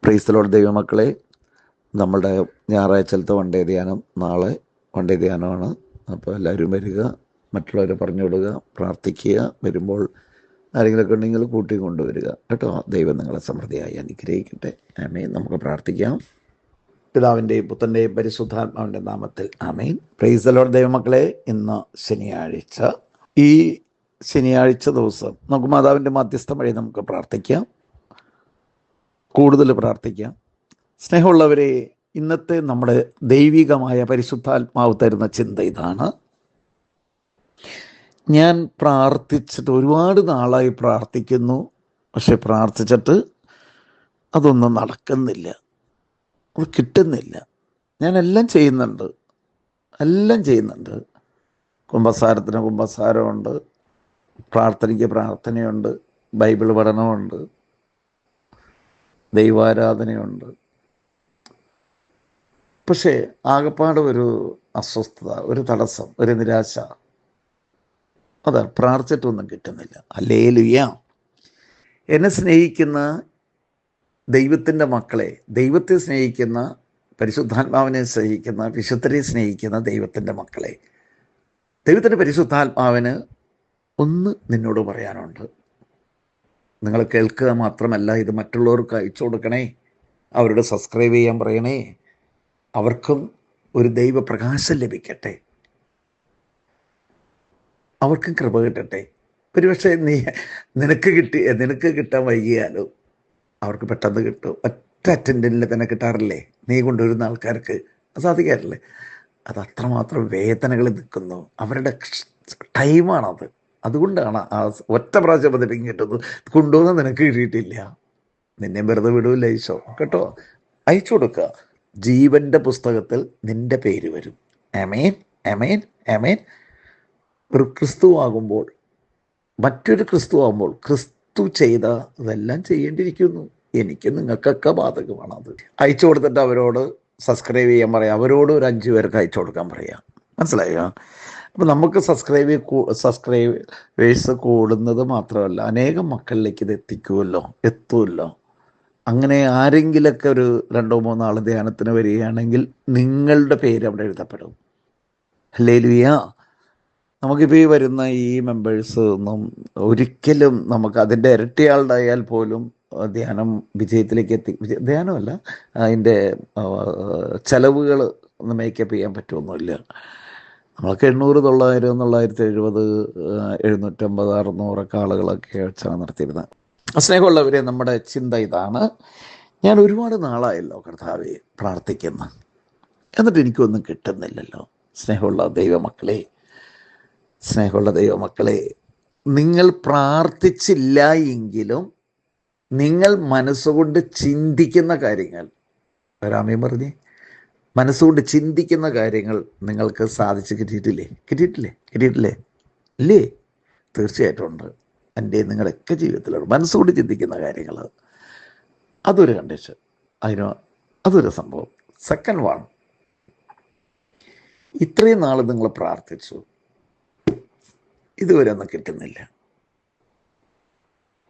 Praise the Lord ദൈവമക്കളെ, നമ്മുടെ ഞായറാഴ്ചത്തെ one day ധ്യാനം നാളെ വൺ ഡേ ധ്യാനമാണ്. അപ്പോൾ എല്ലാവരും വരിക, മറ്റുള്ളവരെ പറഞ്ഞു വിടുക, പ്രാർത്ഥിക്കുക. വരുമ്പോൾ ആരെങ്കിലുമൊക്കെ ഉണ്ടെങ്കിൽ കൂട്ടി കൊണ്ടുവരിക കേട്ടോ. ദൈവം നിങ്ങളെ സമൃദ്ധിയായി അനുഗ്രഹിക്കട്ടെ. ആമേൻ. നമുക്ക് പ്രാർത്ഥിക്കാം. പിതാവിൻ്റെയും പുത്രൻ്റെയും പരിശുദ്ധാത്മാവിൻ്റെ നാമത്തിൽ ആമേൻ. പ്രൈസ് ദി ലോർഡ് ദൈവമക്കളെ, ഇന്ന് ശനിയാഴ്ച. ഈ ശനിയാഴ്ച ദിവസം നമുക്ക് മാതാവിൻ്റെ മധ്യസ്ഥം വഴി നമുക്ക് പ്രാർത്ഥിക്കാം, കൂടുതൽ പ്രാർത്ഥിക്കാം. സ്നേഹമുള്ളവരെ, ഇന്നത്തെ നമ്മുടെ ദൈവികമായ പരിശുദ്ധാത്മാവ് തരുന്ന ചിന്ത ഇതാണ്. ഞാൻ പ്രാർത്ഥിച്ചിട്ട് ഒരുപാട് നാളായി പ്രാർത്ഥിക്കുന്നു, പക്ഷെ പ്രാർത്ഥിച്ചിട്ട് അതൊന്നും നടക്കുന്നില്ല, അത് കിട്ടുന്നില്ല. ഞാൻ എല്ലാം ചെയ്യുന്നുണ്ട്. കുമ്പസാരത്തിന് കുമ്പസാരമുണ്ട്, പ്രാർത്ഥനയ്ക്ക് പ്രാർത്ഥനയുണ്ട്, ബൈബിൾ പഠനമുണ്ട്, ദൈവാരാധനയുണ്ട്. പക്ഷേ ആകപ്പാട് ഒരു അസ്വസ്ഥത, ഒരു തടസ്സം, ഒരു നിരാശ. അതാ, പ്രാർത്ഥിച്ചിട്ടൊന്നും കിട്ടുന്നില്ല. ഹല്ലേലൂയ. എന്നെ സ്നേഹിക്കുന്ന ദൈവത്തിൻ്റെ മക്കളെ, ദൈവത്തെ സ്നേഹിക്കുന്ന, പരിശുദ്ധാത്മാവിനെ സ്നേഹിക്കുന്ന, വിശുദ്ധരെ സ്നേഹിക്കുന്ന ദൈവത്തിൻ്റെ മക്കളെ, ദൈവത്തിൻ്റെ പരിശുദ്ധാത്മാവിന് ഒന്ന് നിന്നോട് പറയാനുണ്ട്. നിങ്ങൾ കേൾക്കുക മാത്രമല്ല, ഇത് മറ്റുള്ളവർക്ക് അയച്ചു കൊടുക്കണേ, അവരോട് സബ്സ്ക്രൈബ് ചെയ്യാൻ പറയണേ. അവർക്കും ഒരു ദൈവപ്രകാശം ലഭിക്കട്ടെ, അവർക്കും കൃപ കിട്ടട്ടെ. ഒരുപക്ഷെ നിനക്ക് കിട്ടാൻ വൈകിയാലോ അവർക്ക് പെട്ടെന്ന് കിട്ടും. ഒറ്റ അറ്റൻഡൻറ്റിൽ തന്നെ കിട്ടാറില്ലേ? നീ കൊണ്ടുവരുന്ന ആൾക്കാർക്ക് സാധിക്കാറില്ലേ? അത് അത്രമാത്രം വേദനകളിൽ നിൽക്കുന്നു. അവരുടെ ടൈമാണത്. അതുകൊണ്ടാണ് ആ ഒറ്റ പ്രാവശ്യം പതിപ്പിക്കും കിട്ടുന്നത്. കൊണ്ടുവന്ന് നിനക്ക് കിട്ടിയിട്ടില്ല, നിന്നെ വെറുതെ വിടൂല്ല ഈശോ കേട്ടോ. അയച്ചു കൊടുക്കുക. ജീവന്റെ പുസ്തകത്തിൽ നിന്റെ പേര് വരും. ആമേൻ, ആമേൻ, ആമേൻ. ഒരു ക്രിസ്തു ആകുമ്പോൾ, മറ്റൊരു ക്രിസ്തു ആകുമ്പോൾ, ക്രിസ്തു ചെയ്ത ഇതെല്ലാം ചെയ്യേണ്ടിയിരിക്കുന്നു. എനിക്ക് നിങ്ങൾക്കൊക്കെ ബാധകമാണ്. അത് അയച്ചു കൊടുത്തിട്ട് അവരോട് സബ്സ്ക്രൈബ് ചെയ്യാൻ പറയാം. അവരോട് ഒരു 5 പേർക്ക് അയച്ചു കൊടുക്കാൻ പറയാം. മനസ്സിലായോ? അപ്പം നമുക്ക് സബ്സ്ക്രൈബേഴ്സ് കൂടുന്നത് മാത്രമല്ല, അനേകം മക്കളിലേക്ക് ഇത് എത്തുമല്ലോ. അങ്ങനെ ആരെങ്കിലൊക്കെ ഒരു 2-3 ആൾ ധ്യാനത്തിന് വരികയാണെങ്കിൽ നിങ്ങളുടെ പേര് അവിടെ എഴുതപ്പെടും. ഹല്ലേലൂയ. നമുക്കിപ്പോൾ ഈ വരുന്ന ഈ മെമ്പേഴ്സ് ഒന്നും ഒരിക്കലും നമുക്ക് അതിൻ്റെ ഇരട്ടിയാളുണ്ടായാൽ പോലും ധ്യാനം വിജയത്തിലേക്ക് ധ്യാനമല്ല, അതിൻ്റെ ചെലവുകൾ ഒന്ന് മേക്കപ്പ് ചെയ്യാൻ പറ്റുമൊന്നുമില്ല. നമ്മൾക്ക് 800, 900, 970, 750, 600 ആളുകളൊക്കെ വെച്ചാണ് നടത്തിയിരുന്നത്. സ്നേഹമുള്ളവരെ, നമ്മുടെ ചിന്ത ഇതാണ്. ഞാൻ ഒരുപാട് നാളായല്ലോ കർത്താവെ പ്രാർത്ഥിക്കുന്നു, എന്നിട്ട് എനിക്കൊന്നും കിട്ടുന്നില്ലല്ലോ. സ്നേഹമുള്ള ദൈവമക്കളെ, നിങ്ങൾ പ്രാർത്ഥിച്ചില്ല എങ്കിലും നിങ്ങൾ മനസ്സുകൊണ്ട് ചിന്തിക്കുന്ന കാര്യങ്ങൾ, രാമേ പറഞ്ഞേ, മനസ്സുകൊണ്ട് ചിന്തിക്കുന്ന കാര്യങ്ങൾ നിങ്ങൾക്ക് സാധിച്ച് കിട്ടിയിട്ടില്ലേ? ഇല്ലേ? തീർച്ചയായിട്ടും ഉണ്ട്. എൻ്റെ നിങ്ങളുടെയൊക്കെ ജീവിതത്തിലാണ് മനസ്സുകൊണ്ട് ചിന്തിക്കുന്ന കാര്യങ്ങൾ. അതൊരു കണ്ടീഷൻ, അതൊരു സംഭവം. സെക്കൻഡ് വൺ, ഇത്രയും നാൾ നിങ്ങൾ പ്രാർത്ഥിച്ചു, ഇതുവരെ ഒന്നും കിട്ടുന്നില്ല.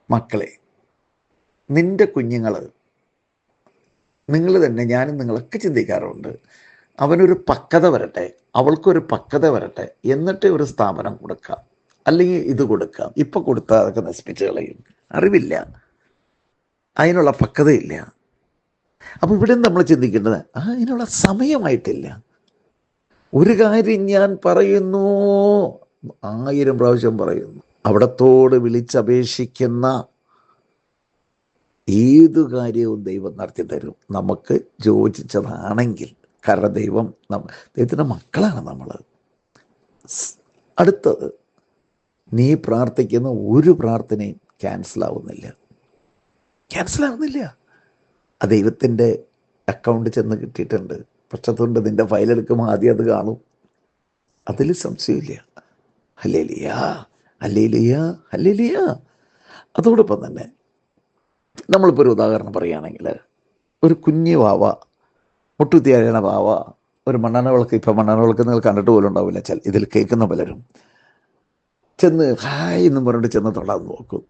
മക്കളെ, നിന്റെ കുഞ്ഞുങ്ങൾ, നിങ്ങൾ തന്നെ, ഞാനും നിങ്ങളൊക്കെ ചിന്തിക്കാറുണ്ട്, അവനൊരു പക്വത വരട്ടെ, അവൾക്കൊരു പക്വത വരട്ടെ, എന്നിട്ട് ഒരു സ്ഥാപനം കൊടുക്കാം, അല്ലെങ്കിൽ ഇത് കൊടുക്കാം. ഇപ്പം കൊടുത്താൽ അതൊക്കെ നശിപ്പിച്ച് കളയും. അറിവില്ല, അതിനുള്ള പക്വതയില്ല. അപ്പം ഇവിടെ നമ്മൾ ചിന്തിക്കേണ്ടത്, അതിനുള്ള സമയമായിട്ടില്ല. ഒരു കാര്യം ഞാൻ പറയുന്നു, 1000 പ്രാവശ്യം പറയുന്നു. അവിടത്തോട് വിളിച്ചപേക്ഷിക്കുന്ന ഏതു കാര്യവും ദൈവം നടത്തി തരും, നമുക്ക് യോജിച്ചതാണെങ്കിൽ. കാരണം ദൈവത്തിൻ്റെ മക്കളാണ് നമ്മൾ. അടുത്തത്, നീ പ്രാർത്ഥിക്കുന്ന ഒരു പ്രാർത്ഥനയും ക്യാൻസൽ ആവുന്നില്ല. ആ ദൈവത്തിൻ്റെ അക്കൗണ്ട് ചെന്ന് കിട്ടിയിട്ടുണ്ട്. പക്ഷെ അതുകൊണ്ട് നിൻ്റെ ഫയലെടുക്കുമ്പോൾ ആദ്യം അത് കാണും, അതിൽ സംശയമില്ല. ഹല്ലേലൂയ. അതോടൊപ്പം തന്നെ നമ്മളിപ്പോൾ ഒരു ഉദാഹരണം പറയുകയാണെങ്കിൽ, ഒരു കുഞ്ഞു വാവ, മുട്ടുത്തിയഴണ വാവ, ഒരു മണ്ണെണ്ണ വിളക്ക്, ഇപ്പം മണ്ണെണ്ണ വിളക്ക് നിങ്ങൾ കണ്ടിട്ട് പോലും ഉണ്ടാവില്ല ഇതിൽ കേൾക്കുന്ന പലരും, ചെന്ന് ഹായ് എന്നും പറഞ്ഞിട്ട് ചെന്ന് തൊടാൻ നോക്കും.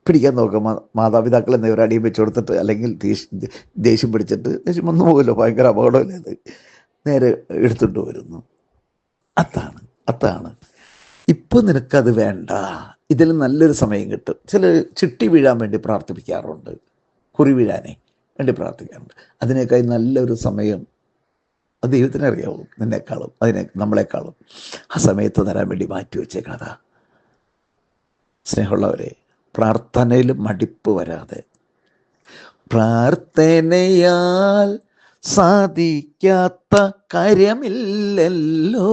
പിടിക്കാൻ നോക്കും. മാതാപിതാക്കൾ എന്നവർ അടിയും വെച്ച് കൊടുത്തിട്ട്, അല്ലെങ്കിൽ ദേഷ്യം പിടിച്ചിട്ട്, ദേഷ്യം വന്നു പോകുമല്ലോ, ഭയങ്കര അപകടമല്ലേ അത്, നേരെ എടുത്തിട്ട് വരുന്നു. അതാണ് അതാണ് ഇപ്പം നിനക്കത് വേണ്ട, ഇതിൽ നല്ലൊരു സമയം കിട്ടും. ചില ചിട്ടി വീഴാൻ വേണ്ടി പ്രാർത്ഥിപ്പിക്കാറുണ്ട്, കുറി വീഴാനേ വേണ്ടി പ്രാർത്ഥിക്കാറുണ്ട്. അതിനേക്കാൾ നല്ലൊരു സമയം അത് ദൈവത്തിന് അറിയാവും, നിന്നേക്കാളും നമ്മളെക്കാളും ആ സമയത്ത് തരാൻ വേണ്ടി മാറ്റി വെച്ചേക്കണതാ. സ്നേഹമുള്ളവരെ, പ്രാർത്ഥനയിൽ മടിപ്പ് വരാതെ, പ്രാർത്ഥനയാൽ സാധിക്കാത്ത കാര്യമില്ലല്ലോ,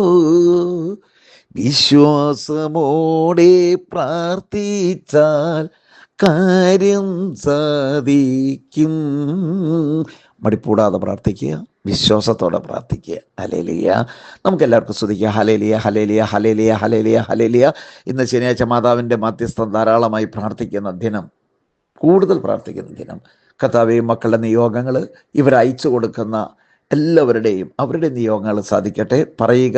വിശ്വാസമോടെ പ്രാർത്ഥിച്ചാൽ കാര്യം സാധിക്കും. മടിപ്പൂടാതെ പ്രാർത്ഥിക്കുക, വിശ്വാസത്തോടെ പ്രാർത്ഥിക്കുക. ഹല്ലേലൂയ. നമുക്കെല്ലാവർക്കും സ്തുതിക്കുക. ഹല്ലേലൂയ, ഹല്ലേലൂയ, ഹല്ലേലൂയ, ഹല്ലേലൂയ, ഹല്ലേലൂയ. ഇന്ന് ശനിയാഴ്ച മാതാവിൻ്റെ മധ്യസ്ഥം ധാരാളമായി പ്രാർത്ഥിക്കുന്ന ദിനം, കൂടുതൽ പ്രാർത്ഥിക്കുന്ന ദിനം. കർത്താവേ, മക്കളുടെ നിയോഗങ്ങൾ, ഇവർ അയച്ചു കൊടുക്കുന്ന എല്ലാവരുടെയും അവരുടെ നിയോഗങ്ങൾ സാധിക്കട്ടെ. പറയുക,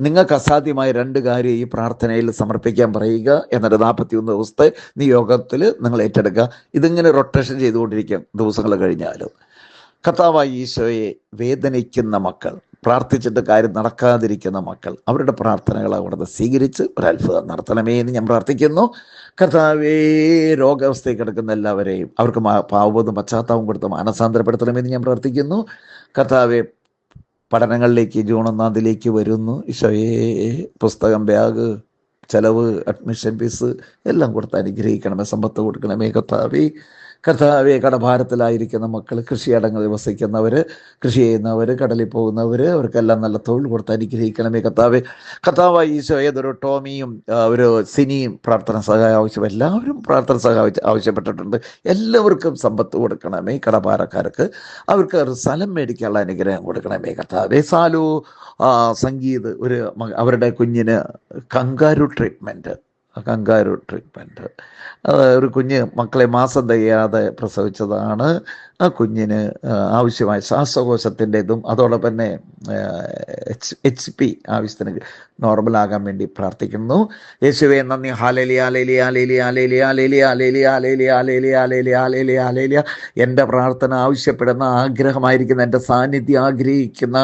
നിങ്ങൾക്ക് അസാധ്യമായ 2 കാര്യം ഈ പ്രാർത്ഥനയിൽ സമർപ്പിക്കാൻ പറയുക. എന്നിട്ട് 41 ദിവസത്തെ നിയോഗത്തിൽ നിങ്ങൾ ഏറ്റെടുക്കുക. ഇതിങ്ങനെ റൊട്ടേഷൻ ചെയ്തുകൊണ്ടിരിക്കും ദിവസങ്ങൾ കഴിഞ്ഞാലും. കർത്താവായ ഈശോയെ, വേദനിക്കുന്ന മക്കൾ, പ്രാർത്ഥിച്ചിട്ട് കാര്യം നടക്കാതിരിക്കുന്ന മക്കൾ, അവരുടെ പ്രാർത്ഥനകൾ അവിടുന്ന് സ്വീകരിച്ച് ഒരു അത്ഭുതം നടത്തണമേ എന്ന് ഞാൻ പ്രാർത്ഥിക്കുന്നു. കർത്താവേ, രോഗാവസ്ഥയിൽ കിടക്കുന്ന എല്ലാവരെയും അവർക്ക് പാവബോധം പശ്ചാത്താപം കൊടുത്ത് മാനസാന്തരപ്പെടുത്തണമെന്ന് ഞാൻ പ്രാർത്ഥിക്കുന്നു. കർത്താവെ, പഠനങ്ങളിലേക്ക് ജൂൺ 1 വരുന്നു. ഈശോയെ, പുസ്തകം, ബാഗ്, ചെലവ്, അഡ്മിഷൻ ഫീസ് എല്ലാം കൊടുത്ത് അനുഗ്രഹിക്കണമേ, സമ്പത്ത് കൊടുക്കണമേ. കർത്താവെ, കടഭാരത്തിലായിരിക്കുന്ന മക്കൾ, കൃഷിയിടങ്ങളിൽ വസിക്കുന്നവർ, കൃഷി ചെയ്യുന്നവർ, കടലിൽ പോകുന്നവർ, അവർക്കെല്ലാം നല്ല തൊഴിൽ കൊടുത്ത് അനുഗ്രഹിക്കണമേ. കർത്താവായ ഈശോ, ഏതൊരു ടോമിയും ഒരു സിനിയും പ്രാർത്ഥന സഹായം ആവശ്യം, എല്ലാവരും പ്രാർത്ഥന സഹായം ആവശ്യപ്പെട്ടിട്ടുണ്ട്. എല്ലാവർക്കും സമ്പത്ത് കൊടുക്കണമേ. കടഭാരക്കാർക്ക് അവർക്ക് ഒരു സ്ഥലം മേടിക്കാനുള്ള അനുഗ്രഹം കൊടുക്കണമേ. കർത്താവെ, സാലു സംഗീത് അവരുടെ കുഞ്ഞിന് കങ്കാരു ട്രീറ്റ്മെൻറ്റ്, ഒരു കുഞ്ഞ് മക്കളെ മാസം തികയാതെ പ്രസവിച്ചതാണ്. ആ കുഞ്ഞിന് ആവശ്യമായ ശ്വാസകോശത്തിൻ്റെതും അതോടൊപ്പം തന്നെ HP ആവശ്യത്തിന് നോർമലാകാൻ വേണ്ടി പ്രാർത്ഥിക്കുന്നു. യേശുവേ, നന്ദി. ഹല്ലേലൂയ, ഹല്ലേലൂയ, ഹല്ലേലൂയ, ഹല്ലേലൂയ, ഹല്ലേലൂയ, ഹല്ലേലൂയ, ഹല്ലേലൂയ, ഹല്ലേലൂയ, ഹല്ലേലൂയ, ഹല്ലേലൂയ. എൻ്റെ പ്രാർത്ഥന ആവശ്യപ്പെടുന്ന, ആഗ്രഹമായിരിക്കുന്ന, എൻ്റെ സാന്നിധ്യം ആഗ്രഹിക്കുന്ന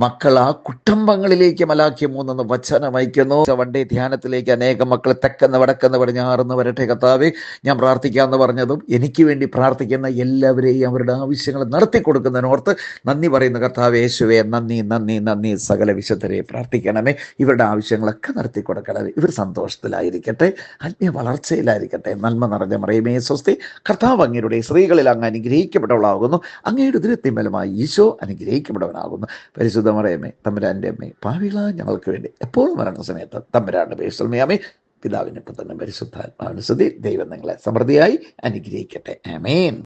മക്കൾ ആ കുടുംബങ്ങളിലേക്ക് മലാഖി 3 വചനം അയക്കുന്നു. വണ്ടേ ധ്യാനത്തിലേക്ക് അനേകം മക്കൾ തെക്കെന്ന് വടക്കെന്ന് പടിഞ്ഞാറുന്ന് വരട്ടെ. കർത്താവേ, ഞാൻ പ്രാർത്ഥിക്കാമെന്ന് പറഞ്ഞതും എനിക്ക് വേണ്ടി പ്രാർത്ഥിക്കുന്ന എല്ലാവരെയും അവരുടെ ആവശ്യങ്ങൾ നടത്തി കൊടുക്കുന്നതിനോർത്ത് നന്ദി പറയുന്ന കർത്താവേ, യേശുവേ, നന്ദി, നന്ദി, നന്ദി. സകല വിശുദ്ധരെ പ്രാർത്ഥിക്കണമേ, ഇവരുടെ ആവശ്യങ്ങളൊക്കെ നടത്തി കൊടുക്കണമേ. ഇവർ സന്തോഷത്തിലായിരിക്കട്ടെ, ആത്മീയ വളർച്ചയിലായിരിക്കട്ടെ. നന്മ നിറഞ്ഞ മറിയമേ സ്വസ്തി. കർത്താവ് അങ്ങയുടെ സ്ത്രീകളിൽ അങ്ങ് അനുഗ്രഹിക്കപ്പെട്ടവളാകുന്നു, അങ്ങയുടെ ഉദരത്തിന്മേലുമായി ഈശോ അനുഗ്രഹിക്കപ്പെട്ടവനാകുന്നു. പരിശുദ്ധ മറിയമേ, തമ്പുരാൻ്റെ അമ്മേ, പാപികളായ ഞങ്ങൾക്ക് വേണ്ടി എപ്പോഴും മരണ സമയത്ത് തമ്പുരാന്റെ പേശൽമയാമേ. പിതാവിനെ പുത്രനും പരിശുദ്ധാത്മാവിനും സ്തുതി. ദൈവം നിങ്ങളെ സമൃദ്ധിയായി അനുഗ്രഹിക്കട്ടെ. ആമേൻ.